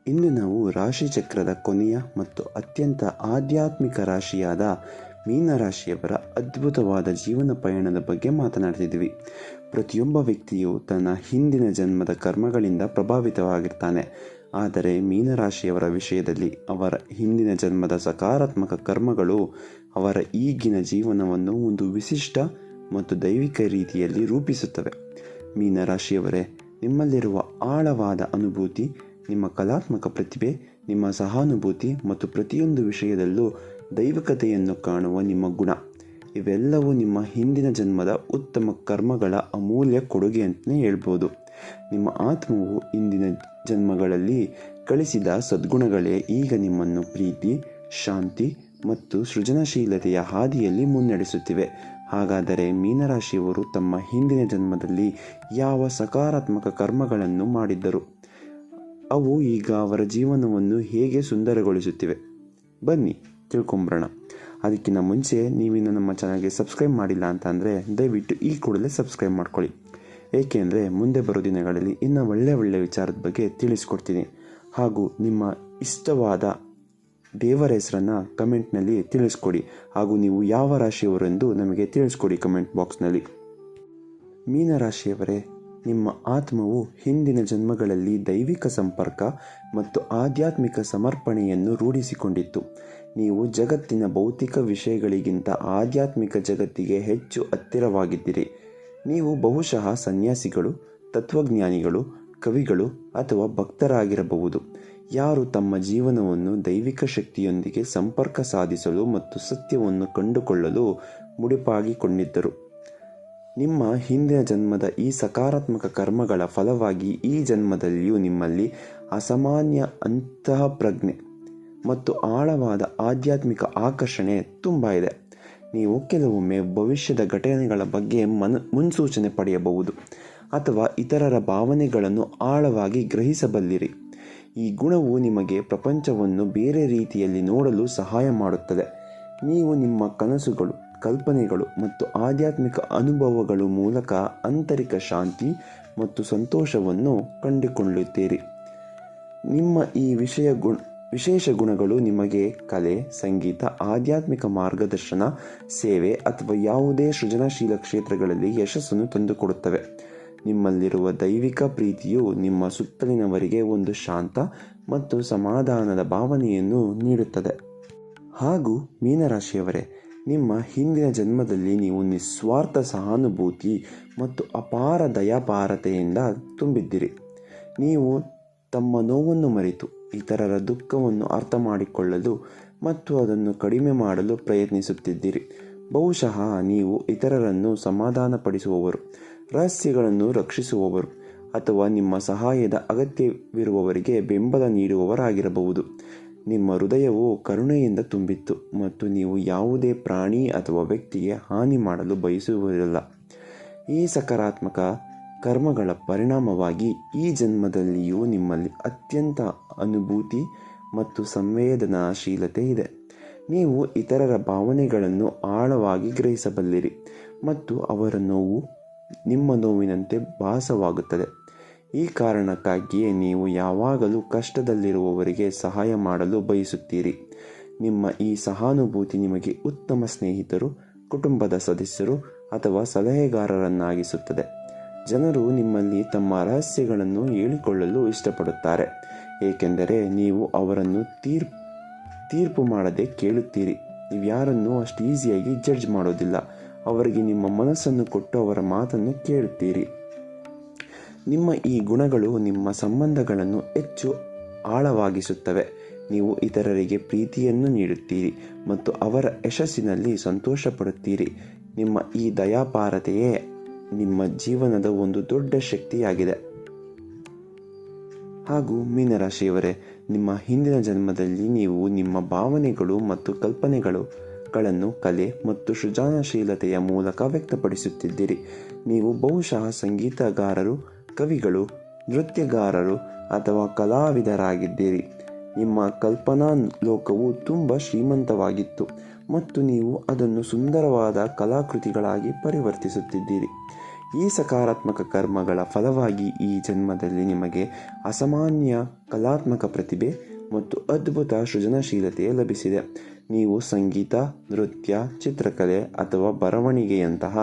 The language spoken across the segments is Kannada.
ಇಂದು ನಾವು ರಾಶಿಚಕ್ರದ ಕೊನೆಯ ಮತ್ತು ಅತ್ಯಂತ ಆಧ್ಯಾತ್ಮಿಕ ರಾಶಿಯಾದ ಮೀನರಾಶಿಯವರ ಅದ್ಭುತವಾದ ಜೀವನ ಪಯಣದ ಬಗ್ಗೆ ಮಾತನಾಡ್ತಿದ್ವಿ. ಪ್ರತಿಯೊಬ್ಬ ವ್ಯಕ್ತಿಯು ತನ್ನ ಹಿಂದಿನ ಜನ್ಮದ ಕರ್ಮಗಳಿಂದ ಪ್ರಭಾವಿತವಾಗಿರ್ತಾನೆ. ಆದರೆ ಮೀನರಾಶಿಯವರ ವಿಷಯದಲ್ಲಿ ಅವರ ಹಿಂದಿನ ಜನ್ಮದ ಸಕಾರಾತ್ಮಕ ಕರ್ಮಗಳು ಅವರ ಈಗಿನ ಜೀವನವನ್ನು ಒಂದು ವಿಶಿಷ್ಟ ಮತ್ತು ದೈವಿಕ ರೀತಿಯಲ್ಲಿ ರೂಪಿಸುತ್ತವೆ. ಮೀನರಾಶಿಯವರೇ, ನಿಮ್ಮಲ್ಲಿರುವ ಆಳವಾದ ಅನುಭೂತಿ, ನಿಮ್ಮ ಕಲಾತ್ಮಕ ಪ್ರತಿಭೆ, ನಿಮ್ಮ ಸಹಾನುಭೂತಿ ಮತ್ತು ಪ್ರತಿಯೊಂದು ವಿಷಯದಲ್ಲೂ ದೈವಿಕತೆಯನ್ನು ಕಾಣುವ ನಿಮ್ಮ ಗುಣ, ಇವೆಲ್ಲವೂ ನಿಮ್ಮ ಹಿಂದಿನ ಜನ್ಮದ ಉತ್ತಮ ಕರ್ಮಗಳ ಅಮೂಲ್ಯ ಕೊಡುಗೆ ಅಂತಲೇ ಹೇಳ್ಬೋದು. ನಿಮ್ಮ ಆತ್ಮವು ಹಿಂದಿನ ಜನ್ಮಗಳಲ್ಲಿ ಗಳಿಸಿದ ಸದ್ಗುಣಗಳೇ ಈಗ ನಿಮ್ಮನ್ನು ಪ್ರೀತಿ, ಶಾಂತಿ ಮತ್ತು ಸೃಜನಶೀಲತೆಯ ಹಾದಿಯಲ್ಲಿ ಮುನ್ನಡೆಸುತ್ತಿವೆ. ಹಾಗಾದರೆ ಮೀನರಾಶಿಯವರು ತಮ್ಮ ಹಿಂದಿನ ಜನ್ಮದಲ್ಲಿ ಯಾವ ಸಕಾರಾತ್ಮಕ ಕರ್ಮಗಳನ್ನು ಮಾಡಿದ್ದರು? ಅವು ಈಗ ಅವರ ಜೀವನವನ್ನು ಹೇಗೆ ಸುಂದರಗೊಳಿಸುತ್ತಿವೆ? ಬನ್ನಿ ತಿಳ್ಕೊಂಬರೋಣ. ಅದಕ್ಕಿಂತ ಮುಂಚೆ ನೀವಿನ್ನು ನಮ್ಮ ಚಾನಲ್ಗೆ ಸಬ್ಸ್ಕ್ರೈಬ್ ಮಾಡಿಲ್ಲ ಅಂತ ಅಂದರೆ ದಯವಿಟ್ಟು ಈ ಕೂಡಲೇ ಸಬ್ಸ್ಕ್ರೈಬ್ ಮಾಡ್ಕೊಳ್ಳಿ. ಏಕೆಂದರೆ ಮುಂದೆ ಬರೋ ದಿನಗಳಲ್ಲಿ ಇನ್ನೂ ಒಳ್ಳೆಯ ವಿಚಾರದ ಬಗ್ಗೆ ತಿಳಿಸ್ಕೊಡ್ತೀನಿ. ಹಾಗೂ ನಿಮ್ಮ ಇಷ್ಟವಾದ ದೇವರ ಹೆಸರನ್ನು ಕಮೆಂಟ್ನಲ್ಲಿ ತಿಳಿಸ್ಕೊಡಿ. ಹಾಗೂ ನೀವು ಯಾವ ರಾಶಿಯವರೆಂದು ನಮಗೆ ತಿಳಿಸ್ಕೊಡಿ ಕಮೆಂಟ್ ಬಾಕ್ಸ್ನಲ್ಲಿ. ಮೀನರಾಶಿಯವರೇ, ನಿಮ್ಮ ಆತ್ಮವು ಹಿಂದಿನ ಜನ್ಮಗಳಲ್ಲಿ ದೈವಿಕ ಸಂಪರ್ಕ ಮತ್ತು ಆಧ್ಯಾತ್ಮಿಕ ಸಮರ್ಪಣೆಯನ್ನು ರೂಢಿಸಿಕೊಂಡಿತ್ತು. ನೀವು ಜಗತ್ತಿನ ಭೌತಿಕ ವಿಷಯಗಳಿಗಿಂತ ಆಧ್ಯಾತ್ಮಿಕ ಜಗತ್ತಿಗೆ ಹೆಚ್ಚು ಹತ್ತಿರವಾಗಿದ್ದೀರಿ. ನೀವು ಬಹುಶಃ ಸನ್ಯಾಸಿಗಳು, ತತ್ವಜ್ಞಾನಿಗಳು, ಕವಿಗಳು ಅಥವಾ ಭಕ್ತರಾಗಿರಬಹುದು, ಯಾರು ತಮ್ಮ ಜೀವನವನ್ನು ದೈವಿಕ ಶಕ್ತಿಯೊಂದಿಗೆ ಸಂಪರ್ಕ ಸಾಧಿಸಲು ಮತ್ತು ಸತ್ಯವನ್ನು ಕಂಡುಕೊಳ್ಳಲು ಮುಡಿಪಾಗಿಕೊಂಡಿದ್ದರು. ನಿಮ್ಮ ಹಿಂದಿನ ಜನ್ಮದ ಈ ಸಕಾರಾತ್ಮಕ ಕರ್ಮಗಳ ಫಲವಾಗಿ ಈ ಜನ್ಮದಲ್ಲಿಯೂ ನಿಮ್ಮಲ್ಲಿ ಅಸಾಮಾನ್ಯ ಅಂತಃಪ್ರಜ್ಞೆ ಮತ್ತು ಆಳವಾದ ಆಧ್ಯಾತ್ಮಿಕ ಆಕರ್ಷಣೆ ತುಂಬ ಇದೆ. ನೀವು ಕೆಲವೊಮ್ಮೆ ಭವಿಷ್ಯದ ಘಟನೆಗಳ ಬಗ್ಗೆ ಮುನ್ಸೂಚನೆ ಪಡೆಯಬಹುದು ಅಥವಾ ಇತರರ ಭಾವನೆಗಳನ್ನು ಆಳವಾಗಿ ಗ್ರಹಿಸಬಲ್ಲಿರಿ. ಈ ಗುಣವು ನಿಮಗೆ ಪ್ರಪಂಚವನ್ನು ಬೇರೆ ರೀತಿಯಲ್ಲಿ ನೋಡಲು ಸಹಾಯ ಮಾಡುತ್ತದೆ. ನೀವು ನಿಮ್ಮ ಕನಸುಗಳು, ಕಲ್ಪನೆಗಳು ಮತ್ತು ಆಧ್ಯಾತ್ಮಿಕ ಅನುಭವಗಳ ಮೂಲಕ ಆಂತರಿಕ ಶಾಂತಿ ಮತ್ತು ಸಂತೋಷವನ್ನು ಕಂಡುಕೊಳ್ಳುತ್ತೀರಿ. ನಿಮ್ಮ ಈ ವಿಶೇಷ ಗುಣಗಳು ನಿಮಗೆ ಕಲೆ, ಸಂಗೀತ, ಆಧ್ಯಾತ್ಮಿಕ ಮಾರ್ಗದರ್ಶನ, ಸೇವೆ ಅಥವಾ ಯಾವುದೇ ಸೃಜನಶೀಲ ಕ್ಷೇತ್ರಗಳಲ್ಲಿ ಯಶಸ್ಸನ್ನು ತಂದುಕೊಡುತ್ತವೆ. ನಿಮ್ಮಲ್ಲಿರುವ ದೈವಿಕ ಪ್ರೀತಿಯು ನಿಮ್ಮ ಸುತ್ತಲಿನವರಿಗೆ ಒಂದು ಶಾಂತ ಮತ್ತು ಸಮಾಧಾನದ ಭಾವನೆಯನ್ನು ನೀಡುತ್ತದೆ. ಹಾಗೂ ಮೀನರಾಶಿಯವರೇ, ನಿಮ್ಮ ಹಿಂದಿನ ಜನ್ಮದಲ್ಲಿ ನೀವು ನಿಸ್ವಾರ್ಥ ಸಹಾನುಭೂತಿ ಮತ್ತು ಅಪಾರ ದಯಾಪಾರತೆಯಿಂದ ತುಂಬಿದ್ದೀರಿ. ನೀವು ತಮ್ಮ ನೋವನ್ನು ಮರೆತು ಇತರರ ದುಃಖವನ್ನು ಅರ್ಥ ಮಾಡಿಕೊಳ್ಳಲು ಮತ್ತು ಅದನ್ನು ಕಡಿಮೆ ಮಾಡಲು ಪ್ರಯತ್ನಿಸುತ್ತಿದ್ದೀರಿ. ಬಹುಶಃ ನೀವು ಇತರರನ್ನು ಸಮಾಧಾನಪಡಿಸುವವರು, ರಹಸ್ಯಗಳನ್ನು ರಕ್ಷಿಸುವವರು ಅಥವಾ ನಿಮ್ಮ ಸಹಾಯದ ಅಗತ್ಯವಿರುವವರಿಗೆ ಬೆಂಬಲ ನೀಡುವವರಾಗಿರಬಹುದು. ನಿಮ್ಮ ಹೃದಯವು ಕರುಣೆಯಿಂದ ತುಂಬಿತ್ತು ಮತ್ತು ನೀವು ಯಾವುದೇ ಪ್ರಾಣಿ ಅಥವಾ ವ್ಯಕ್ತಿಗೆ ಹಾನಿ ಮಾಡಲು ಬಯಸುವುದಿಲ್ಲ. ಈ ಸಕಾರಾತ್ಮಕ ಕರ್ಮಗಳ ಪರಿಣಾಮವಾಗಿ ಈ ಜನ್ಮದಲ್ಲಿಯೂ ನಿಮ್ಮಲ್ಲಿ ಅತ್ಯಂತ ಅನುಭೂತಿ ಮತ್ತು ಸಂವೇದನಾಶೀಲತೆ ಇದೆ. ನೀವು ಇತರರ ಭಾವನೆಗಳನ್ನು ಆಳವಾಗಿ ಗ್ರಹಿಸಬಲ್ಲಿರಿ ಮತ್ತು ಅವರ ನೋವು ನಿಮ್ಮ ನೋವಿನಂತೆ ಭಾಸವಾಗುತ್ತದೆ. ಈ ಕಾರಣಕ್ಕಾಗಿಯೇ ನೀವು ಯಾವಾಗಲೂ ಕಷ್ಟದಲ್ಲಿರುವವರಿಗೆ ಸಹಾಯ ಮಾಡಲು ಬಯಸುತ್ತೀರಿ. ನಿಮ್ಮ ಈ ಸಹಾನುಭೂತಿ ನಿಮಗೆ ಉತ್ತಮ ಸ್ನೇಹಿತರು, ಕುಟುಂಬದ ಸದಸ್ಯರು ಅಥವಾ ಸಲಹೆಗಾರರನ್ನಾಗಿಸುತ್ತದೆ. ಜನರು ನಿಮ್ಮಲ್ಲಿ ತಮ್ಮ ರಹಸ್ಯಗಳನ್ನು ಹೇಳಿಕೊಳ್ಳಲು ಇಷ್ಟಪಡುತ್ತಾರೆ, ಏಕೆಂದರೆ ನೀವು ಅವರನ್ನು ತೀರ್ಪು ಮಾಡದೆ ಕೇಳುತ್ತೀರಿ. ನೀವು ಯಾರನ್ನೂ ಅಷ್ಟು ಈಸಿಯಾಗಿ ಜಡ್ಜ್ ಮಾಡೋದಿಲ್ಲ. ಅವರಿಗೆ ನಿಮ್ಮ ಮನಸ್ಸನ್ನು ಕೊಟ್ಟು ಅವರ ಮಾತನ್ನು ಕೇಳುತ್ತೀರಿ. ನಿಮ್ಮ ಈ ಗುಣಗಳು ನಿಮ್ಮ ಸಂಬಂಧಗಳನ್ನು ಹೆಚ್ಚು ಆಳವಾಗಿಸುತ್ತವೆ. ನೀವು ಇತರರಿಗೆ ಪ್ರೀತಿಯನ್ನು ನೀಡುತ್ತೀರಿ ಮತ್ತು ಅವರ ಯಶಸ್ಸಿನಲ್ಲಿ ಸಂತೋಷಪಡುತ್ತೀರಿ. ನಿಮ್ಮ ಈ ದಯಾಪಾರತೆಯೇ ನಿಮ್ಮ ಜೀವನದ ಒಂದು ದೊಡ್ಡ ಶಕ್ತಿಯಾಗಿದೆ. ಹಾಗೂ ಮೀನರಾಶಿಯವರೇ, ನಿಮ್ಮ ಹಿಂದಿನ ಜನ್ಮದಲ್ಲಿ ನೀವು ನಿಮ್ಮ ಭಾವನೆಗಳು ಮತ್ತು ಕಲ್ಪನೆಗಳನ್ನು ಕಲೆ ಮತ್ತು ಸೃಜನಶೀಲತೆಯ ಮೂಲಕ ವ್ಯಕ್ತಪಡಿಸುತ್ತಿದ್ದೀರಿ. ನೀವು ಬಹುಶಃ ಸಂಗೀತಗಾರರು, ಕವಿಗಳು, ನೃತ್ಯಗಾರರು ಅಥವಾ ಕಲಾವಿದರಾಗಿದ್ದೀರಿ. ನಿಮ್ಮ ಕಲ್ಪನಾ ಲೋಕವು ತುಂಬ ಶ್ರೀಮಂತವಾಗಿತ್ತು ಮತ್ತು ನೀವು ಅದನ್ನು ಸುಂದರವಾದ ಕಲಾಕೃತಿಗಳಾಗಿ ಪರಿವರ್ತಿಸುತ್ತಿದ್ದೀರಿ. ಈ ಸಕಾರಾತ್ಮಕ ಕರ್ಮಗಳ ಫಲವಾಗಿ ಈ ಜನ್ಮದಲ್ಲಿ ನಿಮಗೆ ಅಸಾಮಾನ್ಯ ಕಲಾತ್ಮಕ ಪ್ರತಿಭೆ ಮತ್ತು ಅದ್ಭುತ ಸೃಜನಶೀಲತೆ ಲಭಿಸಿದೆ. ನೀವು ಸಂಗೀತ, ನೃತ್ಯ, ಚಿತ್ರಕಲೆ ಅಥವಾ ಬರವಣಿಗೆಯಂತಹ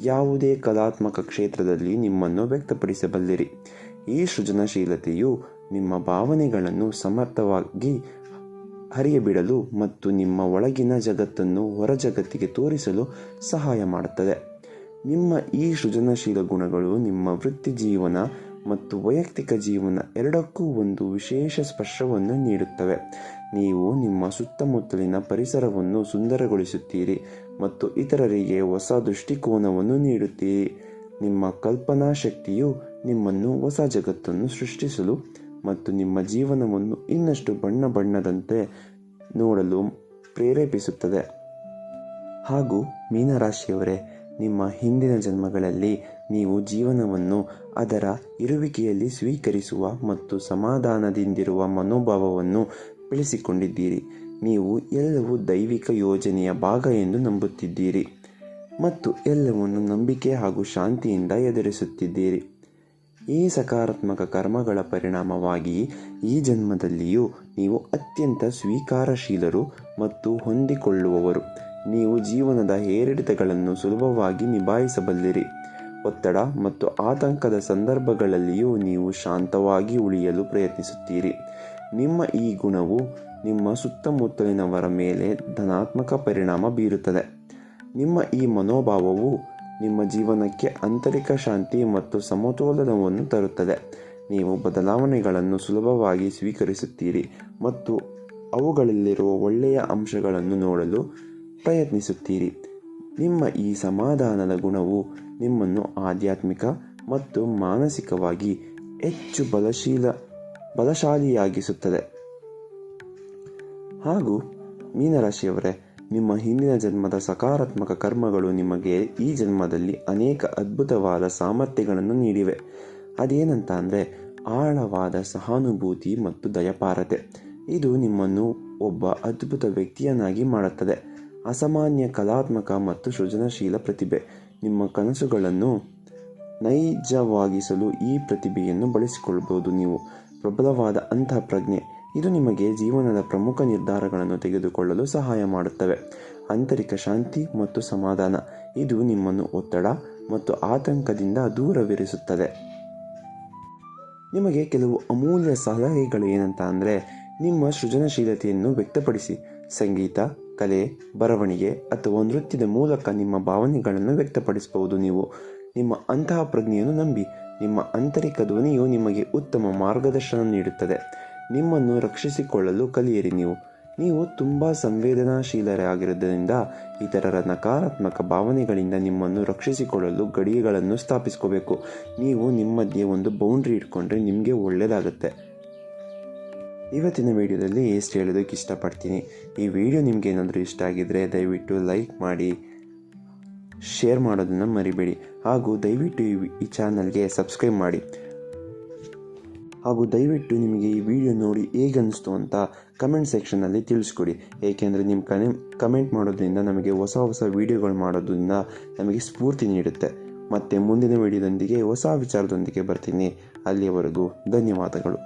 ಯಾವುದೇ ಕಲಾತ್ಮಕ ಕ್ಷೇತ್ರದಲ್ಲಿ ನಿಮ್ಮನ್ನು ವ್ಯಕ್ತಪಡಿಸಬಲ್ಲಿರಿ. ಈ ಸೃಜನಶೀಲತೆಯು ನಿಮ್ಮ ಭಾವನೆಗಳನ್ನು ಸಮರ್ಥವಾಗಿ ಹರಿಯಬಿಡಲು ಮತ್ತು ನಿಮ್ಮ ಒಳಗಿನ ಜಗತ್ತನ್ನು ಹೊರ ಜಗತ್ತಿಗೆ ತೋರಿಸಲು ಸಹಾಯ ಮಾಡುತ್ತದೆ. ನಿಮ್ಮ ಈ ಸೃಜನಶೀಲ ಗುಣಗಳು ನಿಮ್ಮ ವೃತ್ತಿ ಜೀವನ ಮತ್ತು ವೈಯಕ್ತಿಕ ಜೀವನ ಎರಡಕ್ಕೂ ಒಂದು ವಿಶೇಷ ಸ್ಪರ್ಶವನ್ನು ನೀಡುತ್ತವೆ. ನೀವು ನಿಮ್ಮ ಸುತ್ತಮುತ್ತಲಿನ ಪರಿಸರವನ್ನು ಸುಂದರಗೊಳಿಸುತ್ತೀರಿ ಮತ್ತು ಇತರರಿಗೆ ಹೊಸ ದೃಷ್ಟಿಕೋನವನ್ನು ನೀಡುತ್ತೀರಿ. ನಿಮ್ಮ ಕಲ್ಪನಾ ಶಕ್ತಿಯು ನಿಮ್ಮನ್ನು ಹೊಸ ಜಗತ್ತನ್ನು ಸೃಷ್ಟಿಸಲು ಮತ್ತು ನಿಮ್ಮ ಜೀವನವನ್ನು ಇನ್ನಷ್ಟು ಬಣ್ಣದಂತೆ ನೋಡಲು ಪ್ರೇರೇಪಿಸುತ್ತದೆ. ಹಾಗೂ ಮೀನರಾಶಿಯವರೇ, ನಿಮ್ಮ ಹಿಂದಿನ ಜನ್ಮಗಳಲ್ಲಿ ನೀವು ಜೀವನವನ್ನು ಅದರ ಇರುವಿಕೆಯಲ್ಲಿ ಸ್ವೀಕರಿಸುವ ಮತ್ತು ಸಮಾಧಾನದಿಂದಿರುವ ಮನೋಭಾವವನ್ನು ಬೆಳೆಸಿಕೊಂಡಿದ್ದೀರಿ. ನೀವು ಎಲ್ಲವೂ ದೈವಿಕ ಯೋಜನೆಯ ಭಾಗ ಎಂದು ನಂಬುತ್ತಿದ್ದೀರಿ ಮತ್ತು ಎಲ್ಲವನ್ನು ನಂಬಿಕೆ ಹಾಗೂ ಶಾಂತಿಯಿಂದ ಎದುರಿಸುತ್ತಿದ್ದೀರಿ. ಈ ಸಕಾರಾತ್ಮಕ ಕರ್ಮಗಳ ಪರಿಣಾಮವಾಗಿ ಈ ಜನ್ಮದಲ್ಲಿಯೂ ನೀವು ಅತ್ಯಂತ ಸ್ವೀಕಾರಶೀಲರು ಮತ್ತು ಹೊಂದಿಕೊಳ್ಳುವವರು. ನೀವು ಜೀವನದ ಏರಿಳಿತಗಳನ್ನು ಸುಲಭವಾಗಿ ನಿಭಾಯಿಸಬಲ್ಲಿರಿ. ಒತ್ತಡ ಮತ್ತು ಆತಂಕದ ಸಂದರ್ಭಗಳಲ್ಲಿಯೂ ನೀವು ಶಾಂತವಾಗಿ ಉಳಿಯಲು ಪ್ರಯತ್ನಿಸುತ್ತೀರಿ. ನಿಮ್ಮ ಈ ಗುಣವು ನಿಮ್ಮ ಸುತ್ತಮುತ್ತಲಿನವರ ಮೇಲೆ ಧನಾತ್ಮಕ ಪರಿಣಾಮ ಬೀರುತ್ತದೆ. ನಿಮ್ಮ ಈ ಮನೋಭಾವವು ನಿಮ್ಮ ಜೀವನಕ್ಕೆ ಆಂತರಿಕ ಶಾಂತಿ ಮತ್ತು ಸಮತೋಲನವನ್ನು ತರುತ್ತದೆ. ನೀವು ಬದಲಾವಣೆಗಳನ್ನು ಸುಲಭವಾಗಿ ಸ್ವೀಕರಿಸುತ್ತೀರಿ ಮತ್ತು ಅವುಗಳಲ್ಲಿರುವ ಒಳ್ಳೆಯ ಅಂಶಗಳನ್ನು ನೋಡಲು ಪ್ರಯತ್ನಿಸುತ್ತೀರಿ. ನಿಮ್ಮ ಈ ಸಮಾಧಾನದ ಗುಣವು ನಿಮ್ಮನ್ನು ಆಧ್ಯಾತ್ಮಿಕ ಮತ್ತು ಮಾನಸಿಕವಾಗಿ ಹೆಚ್ಚು ಬಲಶಾಲಿಯಾಗಿಸುತ್ತದೆ. ಹಾಗೂ ಮೀನರಾಶಿಯವರೇ, ನಿಮ್ಮ ಹಿಂದಿನ ಜನ್ಮದ ಸಕಾರಾತ್ಮಕ ಕರ್ಮಗಳು ನಿಮಗೆ ಈ ಜನ್ಮದಲ್ಲಿ ಅನೇಕ ಅದ್ಭುತವಾದ ಸಾಮರ್ಥ್ಯಗಳನ್ನು ನೀಡಿವೆ. ಅದೇನಂತ ಅಂದರೆ ಆಳವಾದ ಸಹಾನುಭೂತಿ ಮತ್ತು ದಯಪಾರತೆ. ಇದು ನಿಮ್ಮನ್ನು ಒಬ್ಬ ಅದ್ಭುತ ವ್ಯಕ್ತಿಯನ್ನಾಗಿ ಮಾಡುತ್ತದೆ. ಅಸಾಮಾನ್ಯ ಕಲಾತ್ಮಕ ಮತ್ತು ಸೃಜನಶೀಲ ಪ್ರತಿಭೆ. ನಿಮ್ಮ ಕನಸುಗಳನ್ನು ನೈಜವಾಗಿಸಲು ಈ ಪ್ರತಿಭೆಯನ್ನು ಬಳಸಿಕೊಳ್ಳಬಹುದು. ನೀವು ಪ್ರಬಲವಾದ ಅಂತಃಪ್ರಜ್ಞೆ. ಇದು ನಿಮಗೆ ಜೀವನದ ಪ್ರಮುಖ ನಿರ್ಧಾರಗಳನ್ನು ತೆಗೆದುಕೊಳ್ಳಲು ಸಹಾಯ ಮಾಡುತ್ತವೆ. ಆಂತರಿಕ ಶಾಂತಿ ಮತ್ತು ಸಮಾಧಾನ. ಇದು ನಿಮ್ಮನ್ನು ಒತ್ತಡ ಮತ್ತು ಆತಂಕದಿಂದ ದೂರವಿರಿಸುತ್ತದೆ. ನಿಮಗೆ ಕೆಲವು ಅಮೂಲ್ಯ ಸಲಹೆಗಳು ಏನಂತ ಅಂದರೆ, ನಿಮ್ಮ ಸೃಜನಶೀಲತೆಯನ್ನು ವ್ಯಕ್ತಪಡಿಸಿ. ಸಂಗೀತ, ಕಲೆ, ಬರವಣಿಗೆ ಅಥವಾ ನೃತ್ಯದ ಮೂಲಕ ನಿಮ್ಮ ಭಾವನೆಗಳನ್ನು ವ್ಯಕ್ತಪಡಿಸಬಹುದು. ನೀವು ನಿಮ್ಮ ಅಂತಃಪ್ರಜ್ಞೆಯನ್ನು ನಂಬಿ. ನಿಮ್ಮ ಆಂತರಿಕ ಧ್ವನಿಯು ನಿಮಗೆ ಉತ್ತಮ ಮಾರ್ಗದರ್ಶನ ನೀಡುತ್ತದೆ. ನಿಮ್ಮನ್ನು ರಕ್ಷಿಸಿಕೊಳ್ಳಲು ಕಲಿಯಿರಿ. ನೀವು ತುಂಬ ಸಂವೇದನಾಶೀಲರಾಗಿರುವುದರಿಂದ ಇತರರ ನಕಾರಾತ್ಮಕ ಭಾವನೆಗಳಿಂದ ನಿಮ್ಮನ್ನು ರಕ್ಷಿಸಿಕೊಳ್ಳಲು ಗಡಿಗಳನ್ನು ಸ್ಥಾಪಿಸ್ಕೋಬೇಕು. ನೀವು ನಿಮ್ಮದೇ ಒಂದು ಬೌಂಡ್ರಿ ಇಟ್ಕೊಂಡ್ರೆ ನಿಮಗೆ ಒಳ್ಳೆಯದಾಗುತ್ತೆ. ಇವತ್ತಿನ ವಿಡಿಯೋದಲ್ಲಿ ಎಷ್ಟು ಹೇಳೋದಕ್ಕೆ ಇಷ್ಟಪಡ್ತೀನಿ. ಈ ವಿಡಿಯೋ ನಿಮಗೆ ಏನಾದರೂ ಇಷ್ಟ ಆಗಿದ್ದರೆ ದಯವಿಟ್ಟು ಲೈಕ್ ಮಾಡಿ, ಶೇರ್ ಮಾಡೋದನ್ನು ಮರಿಬೇಡಿ. ಹಾಗೂ ದಯವಿಟ್ಟು ಈ ಚಾನಲ್ಗೆ ಸಬ್ಸ್ಕ್ರೈಬ್ ಮಾಡಿ. ಹಾಗೂ ದಯವಿಟ್ಟು ನಿಮಗೆ ಈ ವಿಡಿಯೋ ನೋಡಿ ಹೇಗನ್ನಿಸ್ತು ಅಂತ ಕಮೆಂಟ್ ಸೆಕ್ಷನ್ನಲ್ಲಿ ತಿಳಿಸ್ಕೊಡಿ. ಏಕೆಂದರೆ ನಿಮ್ಮ ಕಮೆಂಟ್ ಮಾಡೋದ್ರಿಂದ ನಮಗೆ ಹೊಸ ವಿಡಿಯೋಗಳು ಮಾಡೋದ್ರಿಂದ ನಮಗೆ ಸ್ಫೂರ್ತಿ ನೀಡುತ್ತೆ. ಮತ್ತು ಮುಂದಿನ ವಿಡಿಯೋದೊಂದಿಗೆ ಹೊಸ ವಿಚಾರದೊಂದಿಗೆ ಬರ್ತೀನಿ. ಅಲ್ಲಿಯವರೆಗೂ ಧನ್ಯವಾದಗಳು.